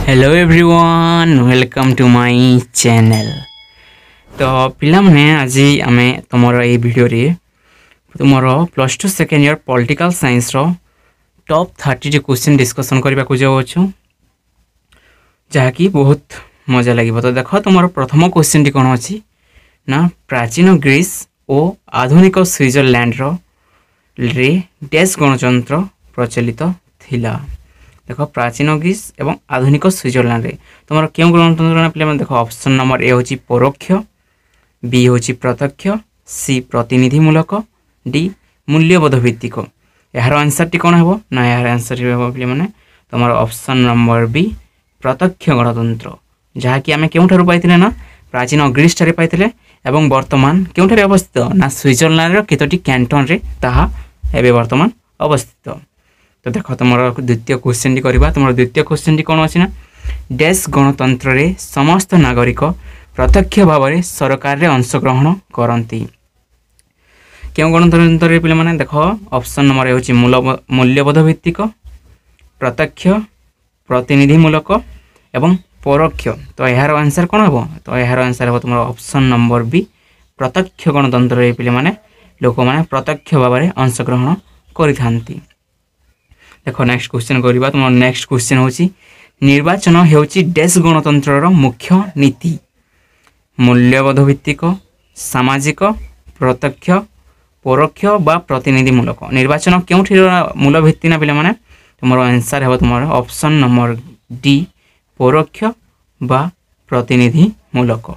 Hello everyone welcome to my channel. तो पिला माने आज आम तुम ये वीडियो रे तुम plus two second year political science रो टॉप 30 क्वेश्चन डिस्कशन करने को जाऊँ जहाँकि बहुत मजा लगे। तो देख तुम प्रथम क्वेश्चन टी कौन अच्छी ना प्राचीन ग्रीस और आधुनिक स्विट्जरलैंड रे डैश गणतंत्र प्रचलित थिला। देख प्राचीन ग्रीस एवं आधुनिक स्विट्जरलैंड रे तुम क्यों गणतंत्र पे देख ऑप्शन नंबर ए हूँ परोक्ष, बी हूँ प्रत्यक्ष, सी प्रतिनिधिमूलक, डी मूल्यबोध भित्तिक। यार आंसर टी कौन है ना यार आंसर पे मैंने तुम ऑप्शन नंबर बी प्रत्यक्ष गणतंत्र जहाँकि आम क्यों पाई ना प्राचीन ग्रीस ठारे पाई एवं वर्तमान क्यों अवस्थित ना स्विट्जरलैंड केतोटी कैंटन रे ताहा एबे वर्तमान अवस्थित। तो देख तुम द्वितीय क्वेश्चन टी करवा। तुम द्वितीय क्वेश्चन टी कौन अच्छी ना डैश गणतंत्र रे समस्त नागरिक प्रत्यक्ष भाव में सरकार रे अंशग्रहण करती। क्यों गणतंत्र पे मैंने देख ऑप्शन नंबर ए मूल्यबोध भित्तिक, प्रत्यक्ष, प्रतिनिधिमूलक एवं परोक्ष। तो यार आंसर कौन हम तो यार आंसर हम तुम ऑप्शन नंबर बी प्रत्यक्ष गणतंत्र पे मैंने लोक मैंने प्रत्यक्ष भाव में अंशग्रहण करिथांती। देखो नेक्स्ट क्वेश्चन करवा। तुम नेक्स्ट क्वेश्चन हूँ निर्वाचन होची डैश गणतंत्र मुख्य नीति मूल्यबोध भित्तिक, सामाजिक, प्रत्यक्ष, परोक्ष बा प्रतिनिधिमूलक। निर्वाचन क्यों मूल भित्ति ना पे मैंने तुम आंसर है तुम ऑप्शन नंबर डी परोक्ष बा प्रतिनिधिमूलक।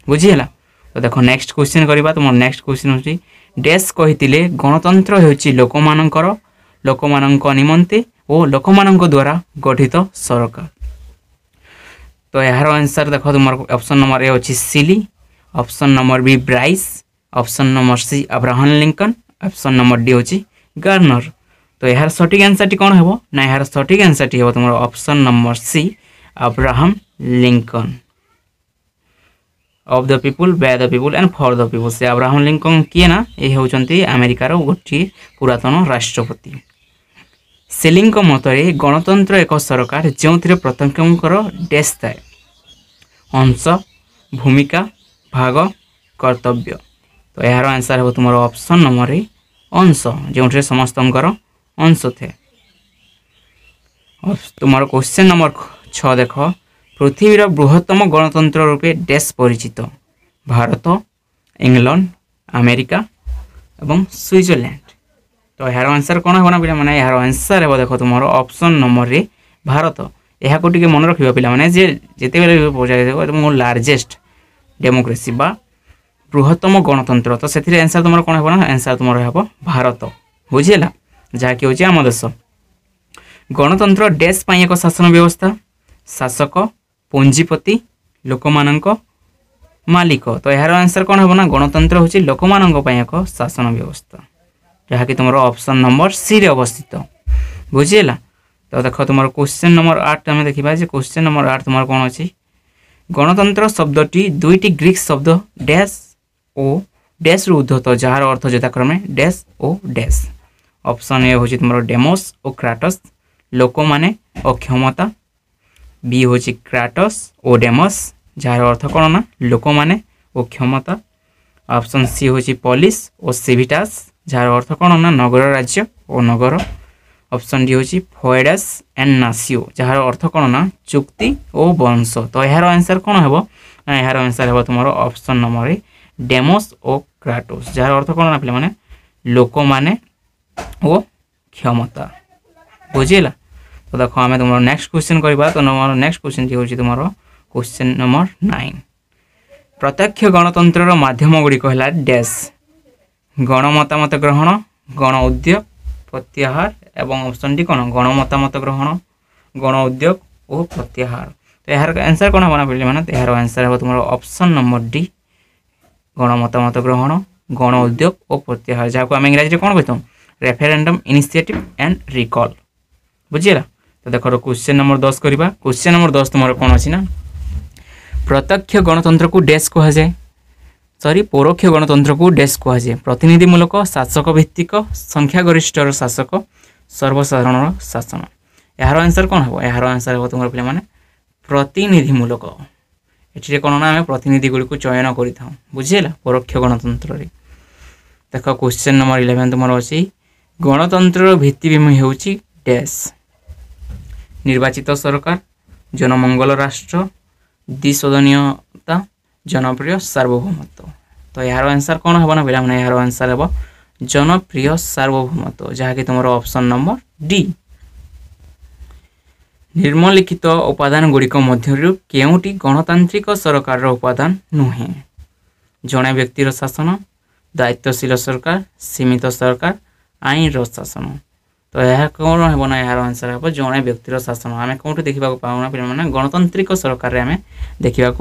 बुझीगला। तो देखो नेक्स्ट क्वेश्चन करवा। तुम नेक्स्ट क्वेश्चन हूँ डैश कही गणतंत्र होची लोकमानंक निमंते और लोकमानंक द्वारा गठित सरकार। तो यार आंसर देखो तुम ऑप्शन नंबर ए अच्छी सिली, option number B Bryce, option number C Abraham Lincoln, option number D होची गार्नर। तो यार सठिक आंसर टी कौन है ना यार सठिक आंसर टी है तुम option number C Abraham Lincoln. Of the people, by the people and for the people. से अब्राहम लिंकन किए ना ये होचंती अमेरिकार गोटे पुरातन राष्ट्रपति। सेलिंग मतरे गणतंत्र एक सरकार जो प्रत्येकंकर डैश थाए अंश, भूमिका, भाग, कर्तव्य। तो यार आंसर है तुम ऑप्शन नंबर ए अंश जो समस्त अंश थे। तुम क्वेश्चन नंबर 6 देख पृथ्वीर बृहत्तम गणतंत्र रूपे डैश परिचित भारत, इंग्लैंड, अमेरिका एवं स्विट्जरलैंड। तो यार आंसर कौन है ना पे मैंने यार आंसर है देख तुम ऑप्शन नंबर रे भारत। यह को मन रखा पे मैंने जिते पचार तुम लार्जेस्ट डेमोक्रेसी बा बृहत्तम गणतंत्र। तो से आंसर तुम कौन है ना आंसर तुम हम भारत। बुझीगला जहाँकि हूँ आम देश। गणतंत्र डैश पाई एक शासन व्यवस्था शासक, पुंजीपति, लोकमानंक मालिक। तो यार आंसर कौन है ना गणतंत्र हूँ लोकमानंक एक शासन व्यवस्था जहाँकि तुम ऑप्शन नंबर सी रे अवस्थित। बुझीगला। तो देख तुम क्वेश्चन नंबर 8 आम देखा क्वेश्चन नंबर 8 तुम कौन अच्छी गणतंत्र शब्दटी दुईटी ग्रीक शब्द डैश ओ डैश रु उद्धत जार अर्थ यथाक्रमे डैश ओ डैश। ऑप्शन ए हूँ तुम डेमोस और क्राटस लोक माने और क्षमता, बी हूँ क्राटस और डेमस जार अर्थ कौन ना लोक माने और क्षमता। ऑप्शन सी हूँ पॉलिस और सिविटास जार अर्थ कौन ना नगर राज्य और नगर। ऑप्शन डी हूँ फोएडस एंड नासियो जार अर्थ कौन ना चुक्ति और वंश। तो यार आंसर कौन है ना यार आंसर है तुम ऑप्शन नंबर ए डेमोस और क्राटोस जार अर्थ कौन ना पे मैंने लोक माने और क्षमता। बुझीगला। तो देखो आम तुम नेक्स्ट क्वेश्चन करवा। तो नेक्स्ट क्वेश्चन हूँ तुम क्वेश्चन नंबर 9 प्रत्यक्ष गणतंत्र माध्यम गुड़िक है डैश गण मतामत ग्रहण, गण उद्योग, प्रत्याहार एवं ऑप्शन डी कौन गण मतामत ग्रहण, गण उद्योग और प्रत्याहार। तो यार आंसर कौन होना पे मैंने यार आंसर है तुम ऑप्शन नंबर डी गण मतामत ग्रहण, गण उद्योग और प्रत्याहार जहाँ को आम इंग्राजी कौन कहता रेफरेंडम इनिशिएटिव एंड रिकॉल। बुझीगला। तो देखो क्वेश्चन नंबर 10 करवा। क्वेश्चन नंबर 10 तुम कौन अच्छी ना प्रत्यक्ष गणतंत्र को डैश कह जाए सॉरी परोक्ष गणतंत्र को डैश कह जाए प्रतिनिधिमूलक, शासक भित्तिक, संख्यागरिष्ठ शासक, सर्वसाधारण शासन। यार आंसर कौन हम यार आंसर हम तुम पे मैंने प्रतिनिधिमूलक एठी कोन ना आमे प्रतिनिधि गुडी को चयन करि थाउ बुझिला परोक्ष गणतंत्र रे। देखो क्वेश्चन नंबर 11 तुमरो अछि गणतंत्र भित्तिभूमि हेउची डैश निर्वाचित सरकार जनमंगल राष्ट्र द्विसदनीयता जनप्रिय सार्वभौमत्व। तो यार आंसर कौन हम ना पिला माने यार आंसर हम जनप्रिय सार्वभौमत्व जहाँ कि तुम ऑप्शन नंबर डी। निम्नलिखित उपादान गुड़िक मध्य केउटी गणतांत्रिक सरकार उपादान नुहे जड़े व्यक्तिर शासन दायित्वशील सरकार सीमित सरकार आईन शासन। तो यह कौन हम ना यार आंसर हम जड़े व्यक्तिर शासन आम कौट देखा पाऊना पे गणतांत्रिक सरकार आम देखा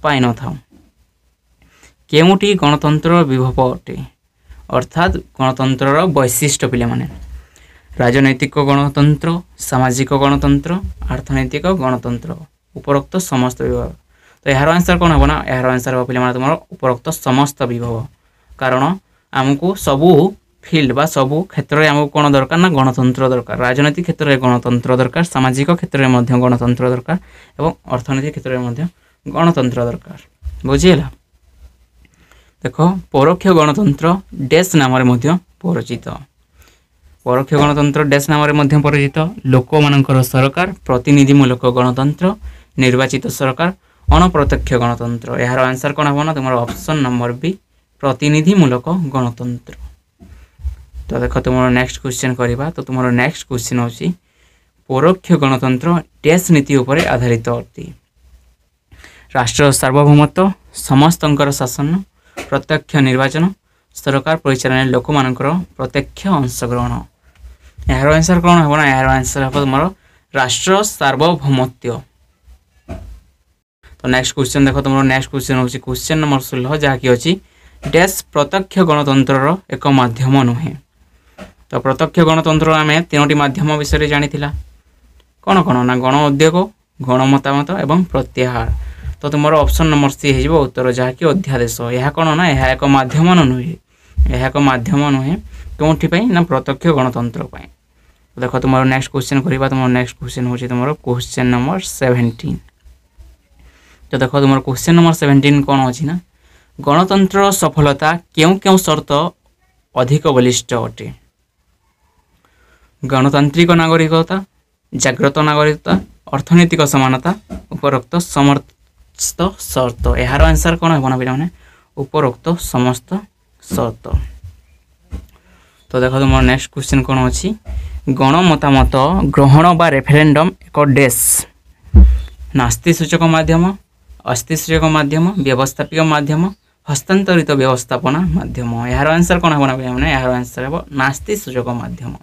पाई न था। केउटी गणतंत्र विभव अटे अर्थात गणतंत्र वैशिष्ट्य पिले माने राजनैतिक गणतंत्र सामाजिक गणतंत्र अर्थनैतिक गणतंत्र उपरोक्त समस्त विभव। तो यार आंसर कौन हम ना यार आंसर हम पे तुम उपरोक्त समस्त विभव कारण आमको सबू फिल्ड बा सबू क्षेत्र में आमको कौन दरकार ना गणतंत्र दरकार राजनैतिक क्षेत्र में गणतंत्र दरकार सामाजिक क्षेत्र में गणतंत्र दरकार एवं अर्थनैतिक क्षेत्र में गणतंत्र दरकार बुझीला। देखो परोक्ष गणतंत्र डैश नाम परिचित परोक्ष गणतंत्र डैश नाम परिचित लोक मानकर सरकार प्रतिनिधिमूलक गणतंत्र निर्वाचित सरकार अनप्रत्यक्ष गणतंत्र। यार आंसर कौन हम ना तुम ऑप्शन नंबर बी प्रतिनिधिमूलक गणतंत्र। तो देखो तुम नेक्स्ट क्वेश्चन करवा। तो तुम नेक्स्ट क्वेश्चन होची परोक्ष गणतंत्र डैश नीति उपर आधारित अटे राष्ट्र सार्वभौमत्व समस्तंकर शासन प्रत्यक्ष निर्वाचन सरकार परिचालन लोक मानकर प्रत्यक्ष अंशग्रहण। यार आंसर कौन हम ना यार आंसर हम तुम राष्ट्र सार्वभौमत्व। तो नेक्स्ट क्वेश्चन देखो तुम नेक्स्ट क्वेश्चन होची क्वेश्चन नंबर 16 जहाँकि अच्छी डैश प्रत्यक्ष गणतंत्र एक माध्यम नुहे। तो प्रत्यक्ष गणतंत्र आम 3टी माध्यम विषय जानी कौन कौन ना गण उद्योग गण मतामत एवं प्रत्याहार। तो तुम ऑप्शन नंबर सी हो उत्तर जहाँकि अध्यादेश। यह कौन ना यह एक माध्यम नुहे यह एक माध्यम नुहे कौटी ना प्रत्यक्ष गणतंत्र। तो देखो तुम नेक्स्ट क्वेश्चन करवा। तुम नेक्स्ट क्वेश्चन हूँ तुम क्वेश्चन नंबर 17। तो देखो तुम क्वेश्चन नंबर 17 कौन अच्छी ना गणतंत्र सफलता क्यों क्यों शर्त अधिक बलिष्ठ अटे गणतांत्रिक नागरिकता जागृत नागरिकता अर्थनैतिक समानता उपरोक्त समस्त शर्त। यार आंसर कौन है पे मैंने उपरोक्त समस्त शर्त। तो देखो तुम नेक्स्ट क्वेश्चन कौन अच्छी गण मतामत ग्रहण बा रेफरेंडम एक डैश नास्ति सूचक माध्यम अस्थि सूचक माध्यम व्यवस्थापिक माध्यम हस्तांतरित व्यवस्थापना माध्यम। यार आंसर कौन हम ना यार आंसर हम नास्ति सूचक माध्यम।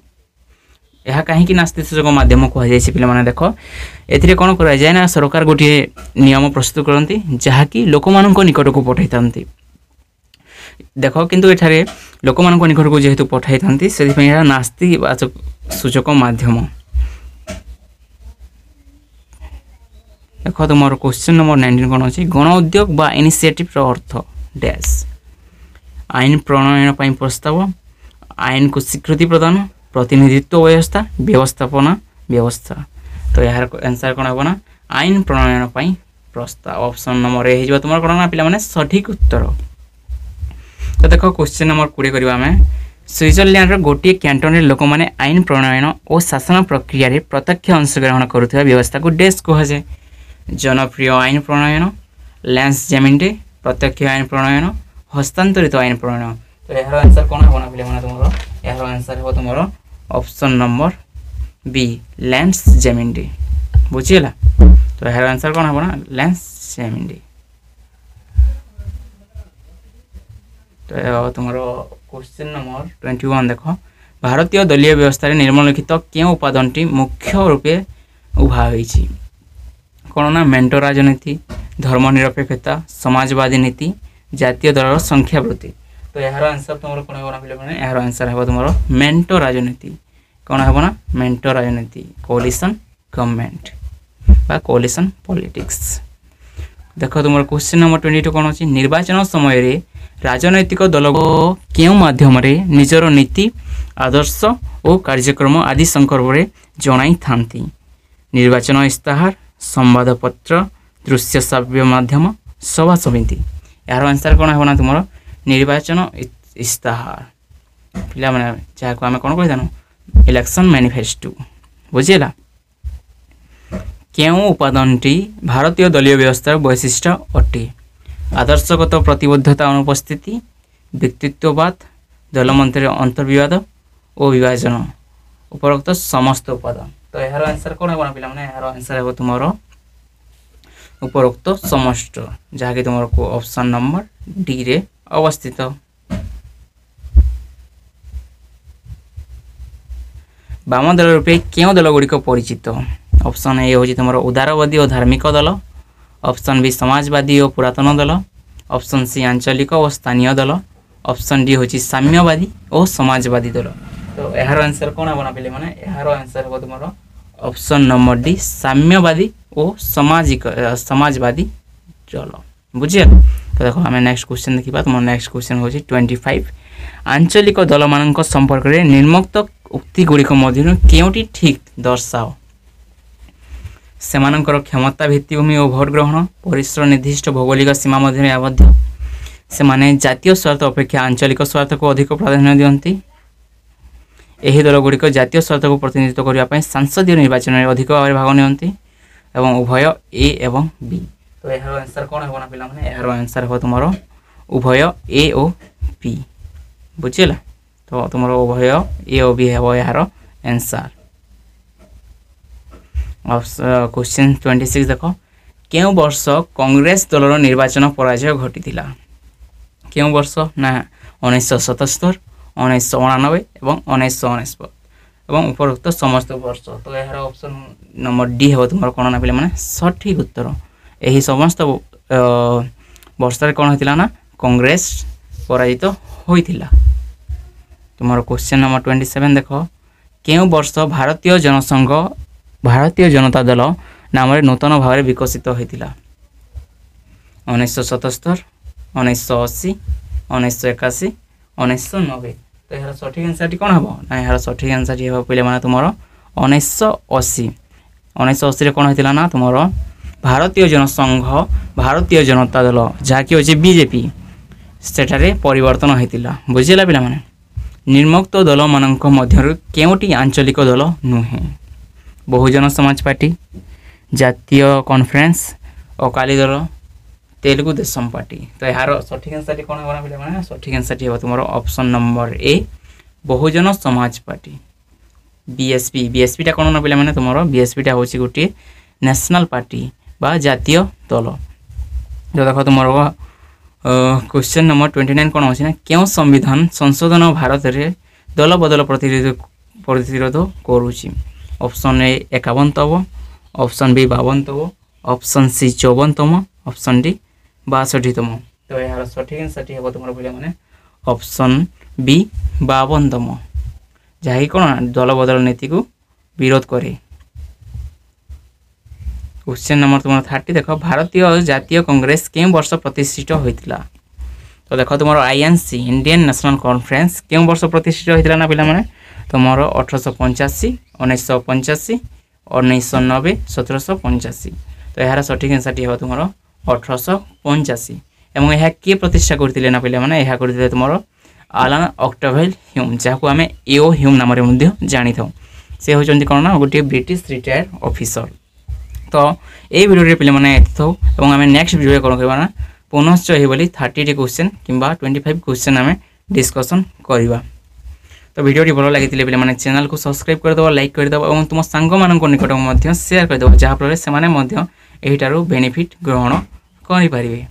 यह कहीं नास्ति सूचक माध्यम कहुई पे मैंने देख ए कौन कराए ना सरकार गोटे नियम प्रस्तुत करती जहाँकि लोक मान निकट को पठाई था देख किंतु एठारे लोक मान निकट को जेहेतु पठाई था से नास्ति सूचक माध्यम। देख तुम क्वेश्चन नंबर 19 कौन अच्छी गण उद्योग बा इनिशिएटिव अर्थ डैश आईन प्रणयन पर प्रस्ताव आईन को स्वीकृति प्रदान प्रतिनिधित्व व्यवस्था व्यवस्थापना व्यवस्था। तो यार आंसर कौन हम ना आईन प्रणयन पर प्रस्ताव ऑप्शन नंबर ए तुम कौन ना पे सठिक उत्तर। तो देख क्वेश्चन नंबर 20 करवा स्विट्जरलैंड गोटे कैंटन लोक मैंने आईन प्रणयन और शासन प्रक्रिया प्रत्यक्ष अंशग्रहण करुवा व्यवस्था को डैश कहुए जनप्रिय आईन प्रणयन लैंस जेमिंडे प्रत्यक्ष आईन प्रणयन हस्तांतरित आईन प्रणयन। तो यार आंसर कौन हम ना तुम यार आंसर हो तुम ऑप्शन नंबर बी लैंस जेमिंडे बुझीला। तो यार आंसर कौन हम ना लैंस जेमिंडे। तो तुम क्वेश्चन नंबर 21 देख भारतीय दलीय व्यवस्था निम्नलिखित क्यों उपादानटी मुख्य रूपे उभा होईछि कौन ना मेंटो राजनीति धर्मनिरपेक्षता समाजवादी नीति जातीय दल संख्या वृद्धि। तो यार आंसर तुम कौन हम यार आंसर है तुम मेंटो राजनीति कौन हम ना मेंटो राजनीति कोलिशन गवर्नमेंट बा कोलिशन पॉलिटिक्स। देख तुम क्वेश्चन नंबर 22 कौन अच्छी निर्वाचन समय रे राजनैतिक दल को क्यों माध्यम रे निजर नीति आदर्श और कार्यक्रम आदि संदर्भ में जनाई था निर्वाचन इस्ताहार संवादपत्र दृश्य श्राव्य माध्यम सभा समिति यार आंसर कौन है तुम निर्वाचन इस्ताहार पिला माने जहाँ को आम कौन कही इलेक्शन मैनिफेस्टो बुझीला केउ उपादानटी भारतीय दलीय व्यवस्थार वैशिष्ट्य अटे आदर्शगत प्रतिबद्धता अनुपस्थिति व्यक्तित्ववाद दल मध्य अंतर्विवाद और विभाजन उपरोक्त समस्त उपादान तो यार आंसर कौन है पिला माने यार आंसर है तुम उपरोक्त समस्त जहाँकि तुमको ऑप्शन नंबर डी रे अवस्थित वाम दल रूपे क्यों दल गुड़िक परिचित ऑप्शन ए हूँ तुम उदारवादी और धार्मिक दल ऑप्शन बी समाजवादी और पुरातन दल ऑप्शन सी आंचलिक और स्थानीय दल ऑप्शन डी हूँ साम्यवादी और समाजवादी दल तो यार आंसर कौन है पे मैंने यार आंसर हो तुम ऑप्शन नंबर डी साम्यवादी और समाजवादी दल बुझे तो देखो आम नेक्स्ट क्वेश्चन देखा तुम नेक्स्ट क्वेश्चन हूँ 25 आंचलिक दल मान संपर्क में निम्नोक्त उक्ति गुड़िक मध्य केउटी ठीक दर्शाओ सेमानंकर क्षमता भित्तिभूमि और भोट ग्रहण परिसर निर्दिष्ट भौगोलिक सीमा मध्य आबद्ध से माने जातीय स्वार्थ अपेक्षा आंचलिक स्वार्थ को अधिक प्राधान्य दियंती यही दल गुड़िक जातीय स्वार्थ को प्रतिनिधित्व करने सांसदीय निर्वाचन में अधिक भाव भाग नियंती एवं उभय ए एवं बी तो यार आंसर कौन है पे यार आंसर हो तुम उभय ए और बी बुझेगा तो तुम उभय ए और बी है यार आंसर क्वेश्चन 26 देख क्यों वर्ष कांग्रेस दलर निर्वाचन पराजय घटी क्यों वर्ष ना 1977 1999 और 1999 और उपरोक्त समस्त वर्ष तो यार ऑप्शन नंबर डी है तुम कौन ना पे मैंने सठिक उत्तर यही समस्त वर्ष कौन होता ना कांग्रेस पराजित होता तुम क्वेश्चन नंबर 27 देख क्यों वर्ष भारतीय जनता दल नाम नूतन भाव विकसित होता 1977 1980 1981 1990 तो यार सठिक आंसर कौन हम ना यार सठिक आंसर हम पे मैंने तुम 1980 1980 कौन होता ना तुम भारतीय जनसंघ भारतीय जनता दल जहाँकि अच्छे बीजेपी सेठारे परिवर्तन होता बुझेगा पे मैंने निम्नोक्त दल मान मध्य केउटी आंचलिक दल नुहे बहुजन समाज पार्टी जातीय कॉन्फ्रेंस अकाली दल तेलुगु देशम पार्टी तो यार सठिक आंसर कौन है मैंने सठिक आंसर तुम ऑप्शन नंबर ए Bahujan Samaj party BSP BSP कौन ना पे मैंने तुम बीएसपी हूँ गोटे नेशनल पार्टी बा जातीय दल जो देख तुम क्वेश्चन नंबर 29 कौन होना क्यों संविधान संशोधन भारत में दल बदल प्रतिरोध करुच्ची ऑप्शन ए 51तम ऑप्शन बी 52तम ऑप्शन सी 54तम ऑप्शन डी 62तम तो यार सठिक आंसर हम तुम पे मैंने ऑप्शन बी 52तम जहाँकि कौन दल बदल नीति को विरोध करे क्वेश्चन नंबर तुम 30 देख भारतीय जातीय कांग्रेस क्यों वर्ष प्रतिष्ठित होता तो देख तुम आईएनसी इंडियन नेशनल कॉन्फ्रेंस क्यों वर्ष प्रतिष्ठित होता ना पे मैंने तुम 1885 1985 1990 1785 तो यार सठिक आंसर हम तुम 1885 एवं यह किए प्रतिष्ठा करते ना पे मैंने यह करते तुम आलान ऑक्टाविल ह्यूम जहाँ आम एओ ह्यूम नाम जानी था से होती कौन ना गोटे ब्रिटिश रिटायर्ड ऑफिसर तो ये भिडियो पे मैंने एवं आम नेक्स्ट भिडियो कौन करवा पुनश्च ये 30 क्वेश्चन कि 25 क्वेश्चन आम डिस्कसन करवा तो वीडियो भल लगी पे मैंने चैनल को सब्सक्राइब करदेव लाइक करदेव और तुम सांग मान निकट में शेयर करदेव जहाँफल से बेनिफिट ग्रहण करें।